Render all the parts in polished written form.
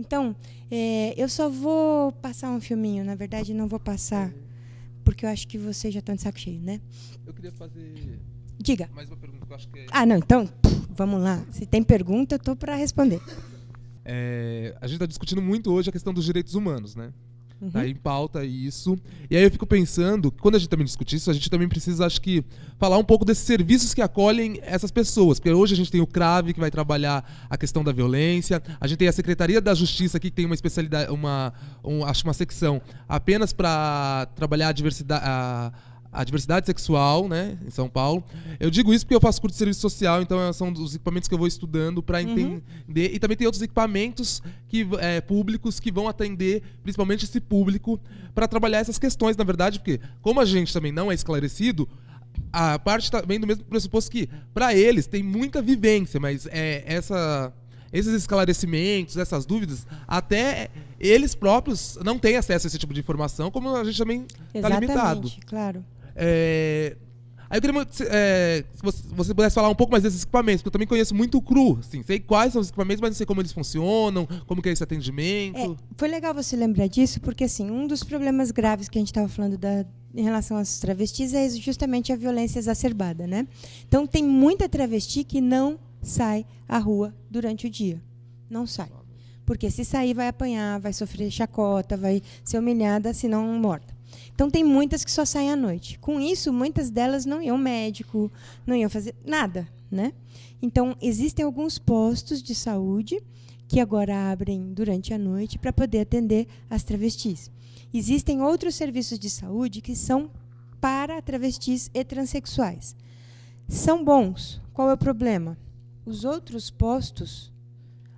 Então, eu só vou passar um filminho. Na verdade, não vou passar, porque eu acho que vocês já estão de saco cheio, né? Eu queria fazer... Diga. Mais uma pergunta que eu acho que é... Ah, não, então, vamos lá. Se tem pergunta, eu estou para responder. A gente está discutindo muito hoje a questão dos direitos humanos, né? Uhum. Tá em pauta isso. E aí eu fico pensando, quando a gente também discute isso, a gente também precisa, acho que, falar um pouco desses serviços que acolhem essas pessoas. Porque hoje a gente tem o CRAVE, que vai trabalhar a questão da violência. A gente tem a Secretaria da Justiça aqui, que tem uma especialidade, acho uma secção apenas para trabalhar a diversidade sexual, né, em São Paulo. Eu digo isso porque eu faço curso de serviço social, então são os equipamentos que eu vou estudando para entender. E também tem outros equipamentos públicos que vão atender principalmente esse público para trabalhar essas questões, na verdade, porque como a gente também não é esclarecido, a parte também do mesmo pressuposto que, para eles, tem muita vivência, mas esses esclarecimentos, essas dúvidas, até eles próprios não têm acesso a esse tipo de informação, como a gente também está limitado. Exatamente, claro. Aí eu queria se você pudesse falar um pouco mais desses equipamentos, porque eu também conheço muito o CRU, assim, sei quais são os equipamentos, mas não sei como eles funcionam, como que é esse atendimento. Foi legal você lembrar disso, porque assim, um dos problemas graves que a gente estava falando em relação às travestis é justamente a violência exacerbada, né? Então tem muita travesti que não sai à rua durante o dia. Não sai. Porque se sair vai apanhar, vai sofrer chacota, vai ser humilhada, se não morta. Então, tem muitas que só saem à noite. Com isso, muitas delas não iam ao médico, não iam fazer nada, né? Então, existem alguns postos de saúde que agora abrem durante a noite para poder atender as travestis. Existem outros serviços de saúde que são para travestis e transexuais. São bons. Qual é o problema? Os outros postos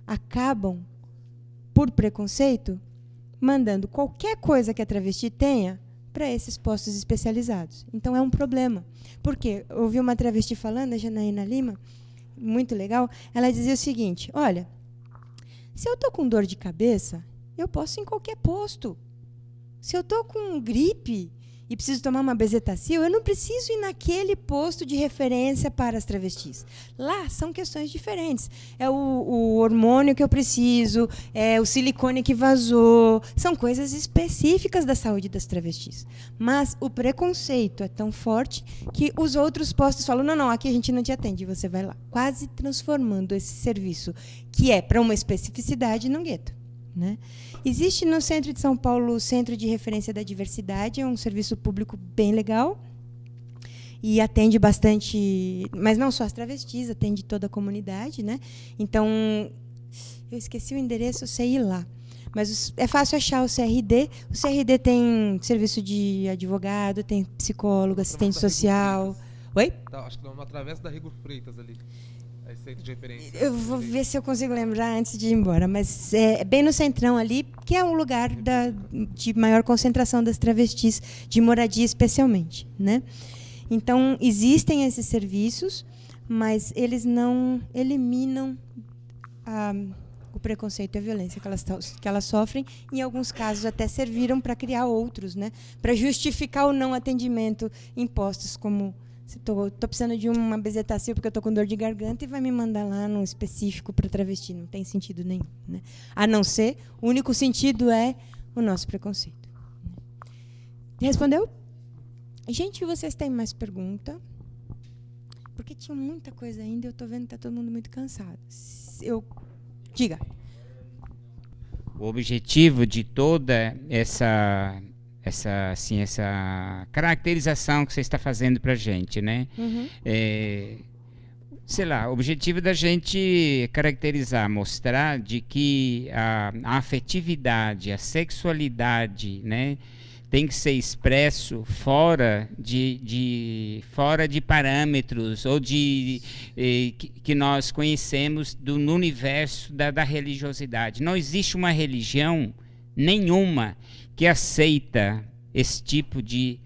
acabam, por preconceito, mandando qualquer coisa que a travesti tenha para esses postos especializados. Então, é um problema. Por quê? Eu ouvi uma travesti falando, a Janaína Lima, muito legal, ela dizia o seguinte, olha, se eu estou com dor de cabeça, eu posso ir em qualquer posto. Se eu estou com gripe e preciso tomar uma bezetacil, eu não preciso ir naquele posto de referência para as travestis. Lá são questões diferentes. É o hormônio que eu preciso, é o silicone que vazou, são coisas específicas da saúde das travestis. Mas o preconceito é tão forte que os outros postos falam, não, aqui a gente não te atende, você vai lá. Quase transformando esse serviço, que é para uma especificidade, num gueto, né? Existe no centro de São Paulo o Centro de Referência da Diversidade, é um serviço público bem legal e atende bastante, mas não só as travestis, atende toda a comunidade, né? Então, eu esqueci o endereço, eu sei ir lá. Mas é fácil achar o CRD. O CRD tem serviço de advogado, tem psicólogo, assistente social. Oi? Tá, acho que não, através da Rego Freitas ali. Centro de referência. Eu vou ver se eu consigo lembrar antes de ir embora, mas é bem no centrão ali, que é um lugar de maior concentração das travestis, de moradia especialmente, né? Então, existem esses serviços, mas eles não eliminam o preconceito e a violência que elas sofrem. Em alguns casos, até serviram para criar outros, né? Para justificar o não atendimento em postos como... Estou precisando de uma bezetacil porque eu estou com dor de garganta e vai me mandar lá num específico para travesti. Não tem sentido nenhum, né? A não ser, o único sentido é o nosso preconceito. Respondeu? Gente, vocês têm mais pergunta? Porque tinha muita coisa ainda e eu estou vendo que está todo mundo muito cansado. Diga. O objetivo de toda essa caracterização que você está fazendo para a gente, né? Uhum. Sei lá, o objetivo da gente caracterizar, mostrar de que a afetividade, a sexualidade, né, tem que ser expresso fora de parâmetros ou que nós conhecemos no universo da religiosidade. Não existe uma religião nenhuma que aceita esse tipo de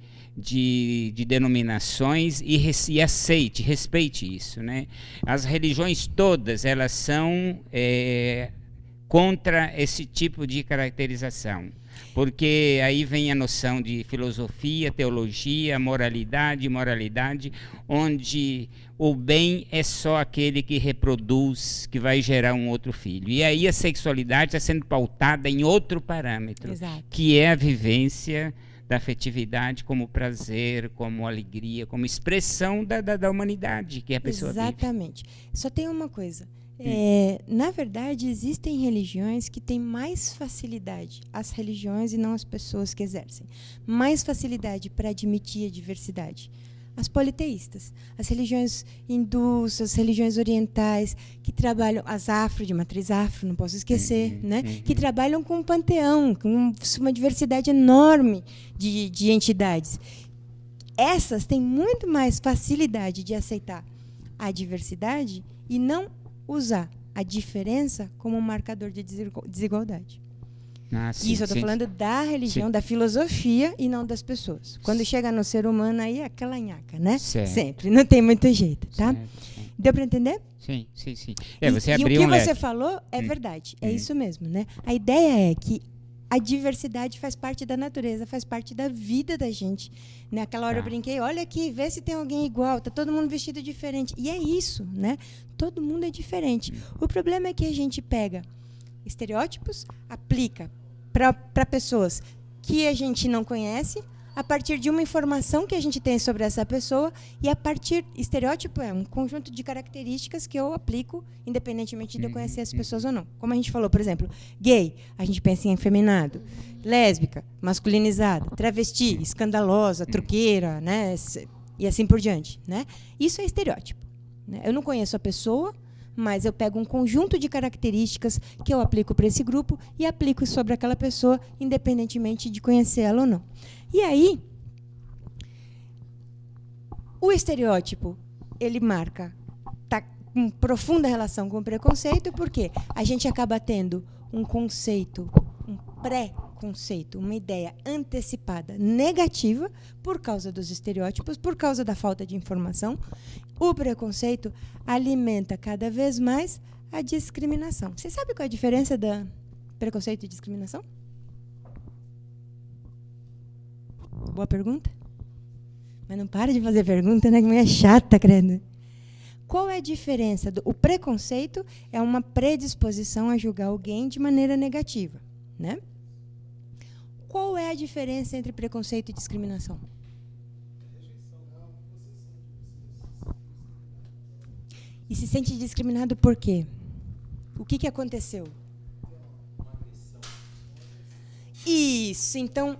denominações e respeite isso, né? As religiões todas, elas são contra esse tipo de caracterização. Porque aí vem a noção de filosofia, teologia, moralidade, onde o bem é só aquele que reproduz, que vai gerar um outro filho. E aí a sexualidade está sendo pautada em outro parâmetro, Exato. que é a vivência da afetividade como prazer, como alegria, como expressão da humanidade que a pessoa Exatamente. Só tem uma coisa. Na verdade, existem religiões que têm mais facilidade, as religiões e não as pessoas que exercem, mais facilidade para admitir a diversidade. As politeístas, as religiões hindus, as religiões orientais, que trabalham, as afro, de matriz afro, não posso esquecer, né? Que trabalham com um panteão, com uma diversidade enorme de entidades. Essas têm muito mais facilidade de aceitar a diversidade e não usar a diferença como um marcador de desigualdade. Sim, isso eu estou falando da religião, da filosofia e não das pessoas. Quando chega no ser humano, aí é aquela nhaca, né? Certo. Sempre, não tem muito jeito, tá? Certo. Deu para entender? Sim. E Você o abriu que um você leque. falou é verdade, é isso mesmo, né? A ideia é que a diversidade faz parte da natureza, faz parte da vida da gente. Naquela hora eu brinquei, olha aqui, vê se tem alguém igual, tá todo mundo vestido diferente. E é isso, né? Todo mundo é diferente. O problema é que a gente pega estereótipos, aplica para pessoas que a gente não conhece, a partir de uma informação que a gente tem sobre essa pessoa, e a partir... Estereótipo é um conjunto de características que eu aplico, independentemente de eu conhecer as pessoas ou não. Como a gente falou, por exemplo, gay, a gente pensa em efeminado. Lésbica, masculinizada. Travesti, escandalosa, truqueira, né? E assim por diante, né? Isso é estereótipo, né? Eu não conheço a pessoa, mas eu pego um conjunto de características que eu aplico para esse grupo e aplico sobre aquela pessoa, independentemente de conhecer ela ou não. E aí, o estereótipo, ele marca, tá em profunda relação com o preconceito, porque a gente acaba tendo um conceito, um pré-conceito, uma ideia antecipada negativa por causa dos estereótipos, por causa da falta de informação. O preconceito alimenta cada vez mais a discriminação. Você sabe qual é a diferença da preconceito e discriminação? Boa pergunta. Mas não para de fazer pergunta, né? Que mulher chata, credo. Qual é a diferença? O preconceito é uma predisposição a julgar alguém de maneira negativa, né? Qual é a diferença entre preconceito e discriminação? E se sente discriminado por quê? O que aconteceu? Isso. Então,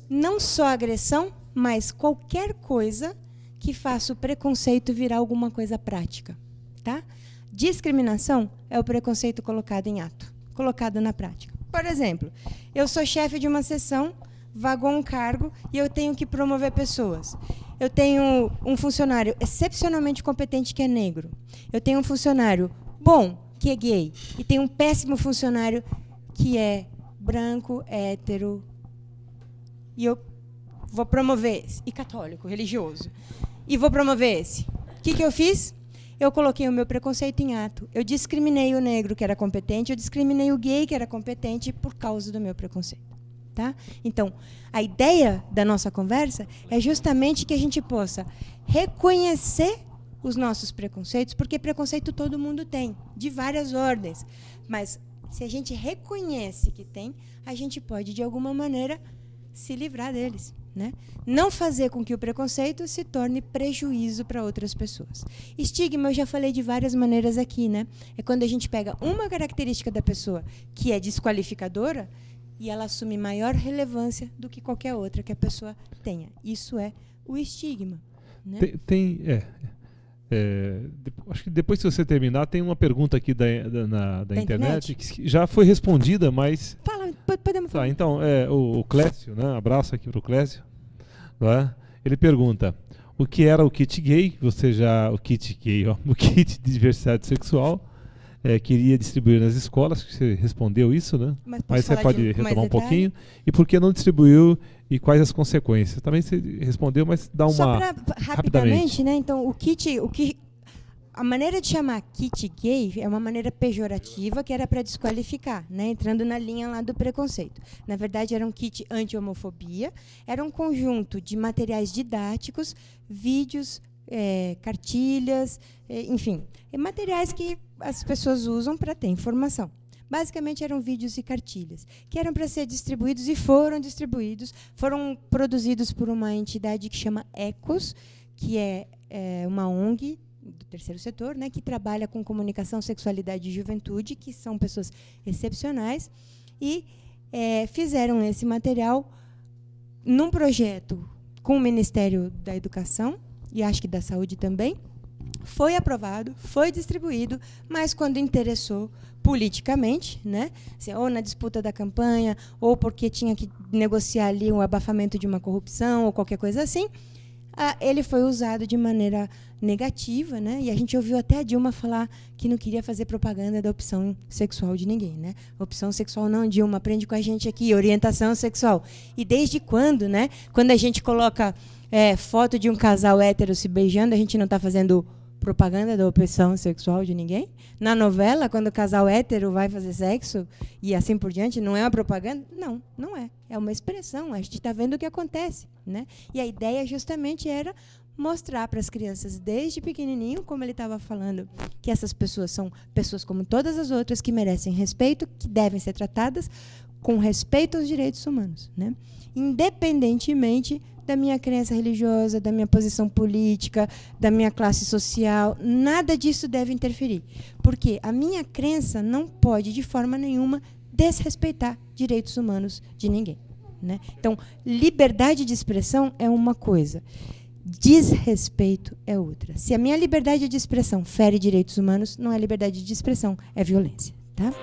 não só agressão, mas qualquer coisa que faça o preconceito virar alguma coisa prática, tá? Discriminação é o preconceito colocado em ato, colocado na prática. Por exemplo, eu sou chefe de uma seção, vagou um cargo e eu tenho que promover pessoas. Eu tenho um funcionário excepcionalmente competente que é negro. Eu tenho um funcionário bom que é gay. E tenho um péssimo funcionário que é branco, hétero. E eu vou promover esse. E católico, religioso. E vou promover esse. O que eu fiz? Eu coloquei o meu preconceito em ato. Eu discriminei o negro, que era competente, eu discriminei o gay, que era competente, por causa do meu preconceito. Tá? Então, a ideia da nossa conversa é justamente que a gente possa reconhecer os nossos preconceitos, porque preconceito todo mundo tem, de várias ordens. Mas, se a gente reconhece que tem, a gente pode, de alguma maneira, se livrar deles, né? Não fazer com que o preconceito se torne prejuízo para outras pessoas. Estigma, eu já falei de várias maneiras aqui, né? É quando a gente pega uma característica da pessoa que é desqualificadora e ela assume maior relevância do que qualquer outra que a pessoa tenha. Isso é o estigma, né? Acho que depois, se você terminar, tem uma pergunta aqui da internet que já foi respondida, mas... Fala, podemos falar. Tá, então, o Clécio, né? Abraço aqui para o Clécio. Né? Ele pergunta, o que era o kit gay? O kit de diversidade sexual, queria distribuir nas escolas, você respondeu isso, né? Mas você pode retomar um pouquinho. E por que não distribuiu e quais as consequências? Também você respondeu, mas dá uma... Só para rapidamente, né? Então, a maneira de chamar kit gay é uma maneira pejorativa que era para desqualificar, né, entrando na linha lá do preconceito. Na verdade, era um kit anti-homofobia, era um conjunto de materiais didáticos, vídeos, cartilhas, enfim, materiais que as pessoas usam para ter informação. Basicamente, eram vídeos e cartilhas, que eram para ser distribuídos e foram distribuídos, foram produzidos por uma entidade que chama ECOS, que é uma ONG do terceiro setor, né, que trabalha com comunicação, sexualidade e juventude, que são pessoas excepcionais, e fizeram esse material num projeto com o Ministério da Educação, e acho que da Saúde também. Foi aprovado, foi distribuído, mas quando interessou politicamente, né, assim, ou na disputa da campanha, ou porque tinha que negociar ali um abafamento de uma corrupção, ou qualquer coisa assim, ele foi usado de maneira negativa, né? E a gente ouviu até a Dilma falar que não queria fazer propaganda da opção sexual de ninguém, né? Opção sexual não, Dilma, aprende com a gente aqui, orientação sexual. E desde quando, né? Quando a gente coloca foto de um casal hétero se beijando, a gente não está fazendo propaganda da opção sexual de ninguém? Na novela, quando o casal hétero vai fazer sexo e assim por diante, não é uma propaganda? Não, não é. É uma expressão, a gente está vendo o que acontece, né? E a ideia justamente era mostrar para as crianças desde pequenininho, como ele estava falando, que essas pessoas são pessoas como todas as outras, que merecem respeito, que devem ser tratadas com respeito aos direitos humanos, né? Independentemente da minha crença religiosa, da minha posição política, da minha classe social, nada disso deve interferir. Porque a minha crença não pode, de forma nenhuma, desrespeitar direitos humanos de ninguém, né? Então, liberdade de expressão é uma coisa, desrespeito é outra. Se a minha liberdade de expressão fere direitos humanos, não é liberdade de expressão, é violência, tá?